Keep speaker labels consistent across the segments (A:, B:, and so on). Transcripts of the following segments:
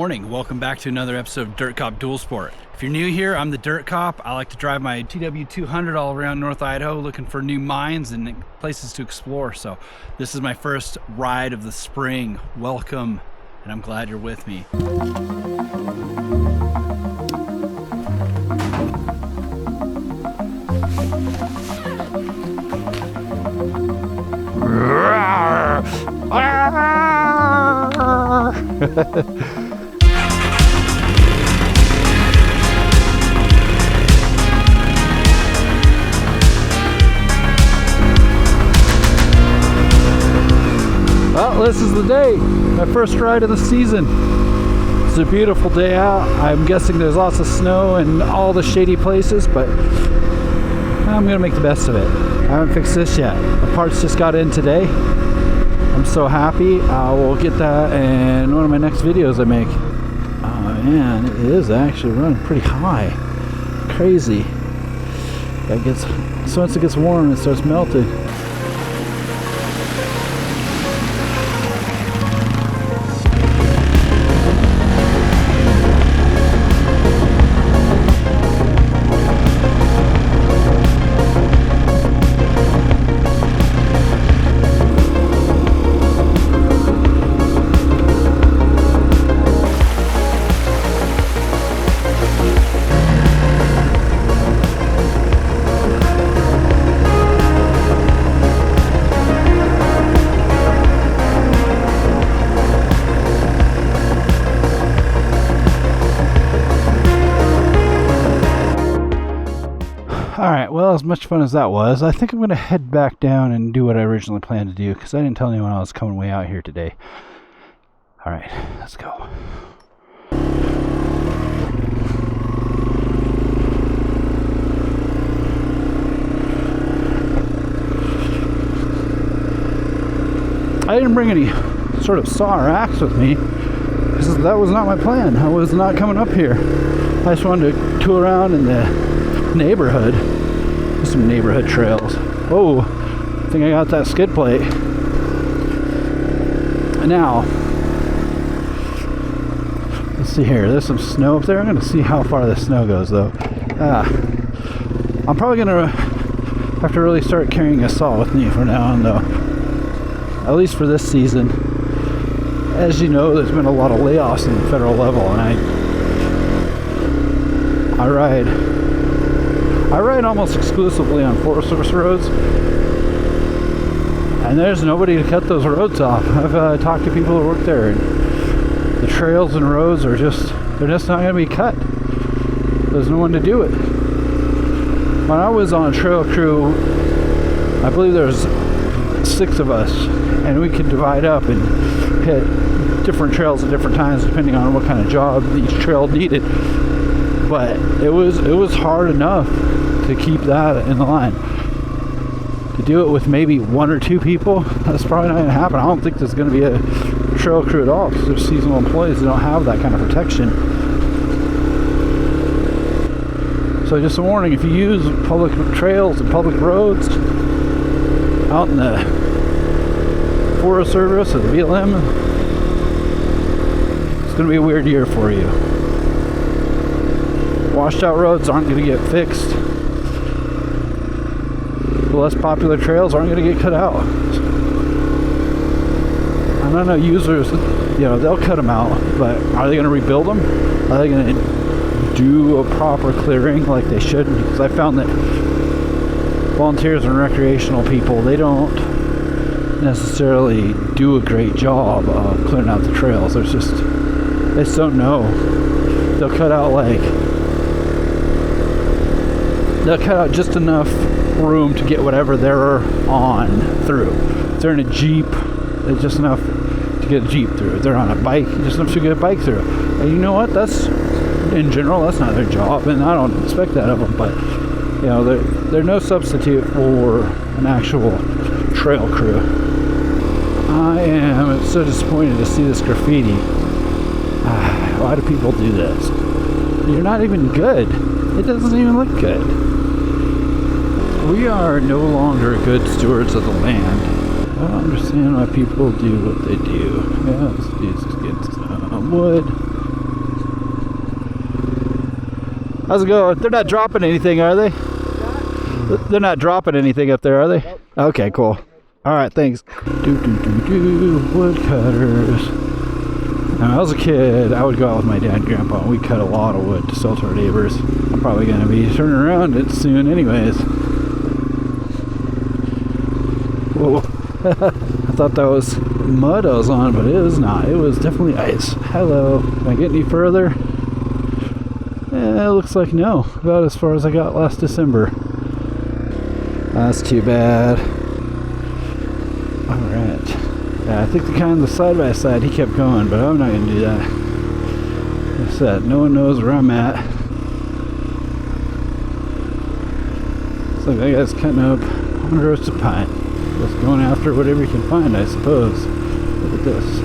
A: morning. Welcome back to another episode of Dirt Cop Dual Sport. If you're new here, I'm the Dirt Cop. I like to drive my TW200 all around North Idaho looking for new mines and places to explore. So this is my first ride of the spring. Welcome, and I'm glad you're with me. Well, this is the day, my first ride of the season. It's a beautiful day out. I'm guessing there's lots of snow in all the shady places, but I'm gonna make the best of it. I haven't fixed this yet. The parts just got in today. I'm so happy. I will get that in one of my next videos I make. Oh man, it is actually running pretty high. Crazy. That gets, so once it gets warm, it starts melting. Alright, well, as much fun as that was, I think I'm going to head back down and do what I originally planned to do, because I didn't tell anyone I was coming way out here today. Alright, let's go. I didn't bring any sort of saw or axe with me, because that was not my plan. I was not coming up here. I just wanted to tour around in the neighborhood. Some neighborhood trails. Oh, I think I got that skid plate. Now, let's see here. There's some snow up there. I'm gonna see how far the snow goes though. I'm probably gonna have to really start carrying a saw with me from now on though. At least for this season. As you know, there's been a lot of layoffs in the federal level, and I ride almost exclusively on Forest Service roads, and there's nobody to cut those roads off. I've talked to people who work there, and the trails and roads are they're just not going to be cut. There's no one to do it. When I was on a trail crew, I believe there's 6 of us, and we could divide up and hit different trails at different times depending on what kind of job each trail needed. But it was hard enough to keep that in the line. To do it with maybe 1 or 2 people, that's probably not going to happen. I don't think there's going to be a trail crew at all, because there's seasonal employees that don't have that kind of protection. So just a warning, if you use public trails and public roads out in the Forest Service or the BLM, it's going to be a weird year for you. Washed out roads aren't going to get fixed. The less popular trails aren't going to get cut out. I don't know, users, they'll cut them out, but are they going to rebuild them? Are they going to do a proper clearing like they should? Because I found that volunteers and recreational people, they don't necessarily do a great job of clearing out the trails. They just don't know. They'll cut out just enough room to get whatever they're on through. If they're in a Jeep, it's just enough to get a Jeep through. If they're on a bike, just enough to get a bike through. And you know what? In general, that's not their job, and I don't expect that of them, but they're no substitute for an actual trail crew. I am so disappointed to see this graffiti. Why do people do this? You're not even good. It doesn't even look good. We are no longer good stewards of the land. I don't understand why people do what they do. Yeah, let's get some wood. How's it going? They're not dropping anything, are they? They're not dropping anything up there, are they? Nope. Okay, cool. All right, thanks. Woodcutters. When I was a kid, I would go out with my dad and grandpa, and we cut a lot of wood to sell to our neighbors. I'm probably going to be turning around it soon anyways. Whoa. I thought that was mud I was on, but it was not. It was definitely ice. Hello. Can I get any further? It looks like no. About as far as I got last December. That's too bad. Alright. Yeah, I think the kind of the side by side he kept going, but I'm not going to do that. Like I said, no one knows where I'm at. Looks like that guy's cutting up 100 rows of pine. Just going after whatever you can find, I suppose. Look at this.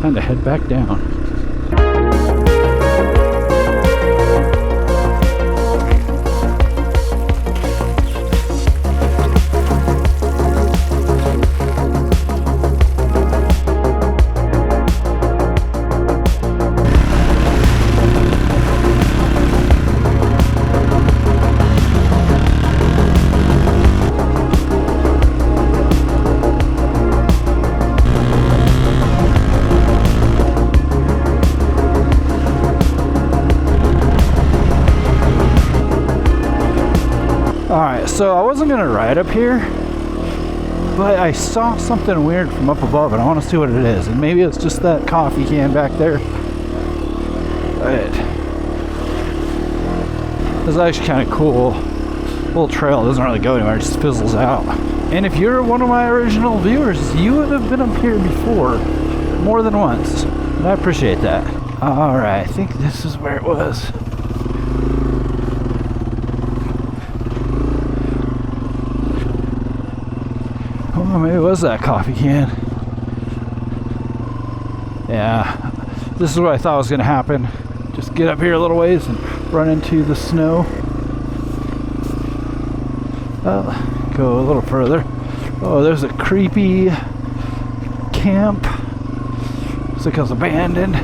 A: Time to head back down. Alright, so I wasn't going to ride up here, but I saw something weird from up above and I want to see what it is. And maybe it's just that coffee can back there. But it's actually kind of cool. Little trail, it doesn't really go anywhere, it just fizzles out. And if you're one of my original viewers, you would have been up here before, more than once. And I appreciate that. Alright, I think this is where it was. Oh, maybe it was that coffee can. Yeah, this is what I thought was going to happen. Just get up here a little ways and run into the snow. Go a little further. Oh, there's a creepy camp. Looks like it was abandoned.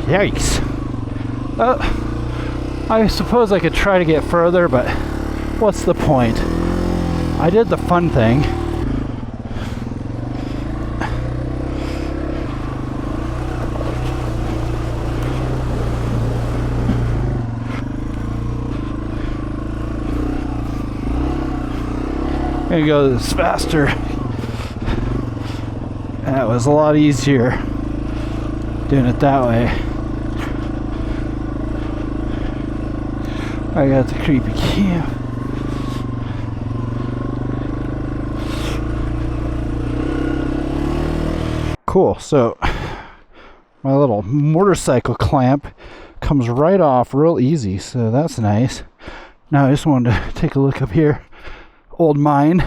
A: Yikes. I suppose I could try to get further, but what's the point? I did the fun thing. I'm gonna go this faster. That was a lot easier doing it that way. I got the creepy camp. Cool, so my little motorcycle clamp comes right off real easy, so that's nice. Now I just wanted to take a look up here. Old mine.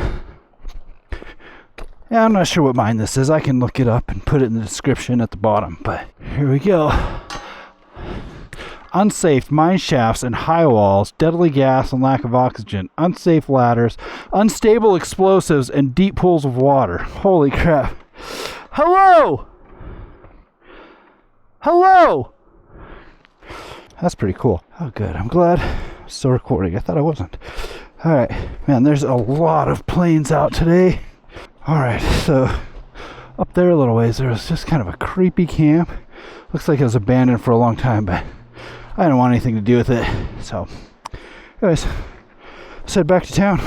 A: Yeah, I'm not sure what mine this is. I can look it up and put it in the description at the bottom, but here we go. Unsafe mine shafts and high walls, deadly gas and lack of oxygen, unsafe ladders, unstable explosives, and deep pools of water. Holy crap. Hello! Hello! That's pretty cool. Oh, good. I'm glad I'm still recording. I thought I wasn't. Alright. Man, there's a lot of planes out today. Alright, so up there a little ways, there was just kind of a creepy camp. Looks like it was abandoned for a long time, but I didn't want anything to do with it. So, anyways, let's head back to town.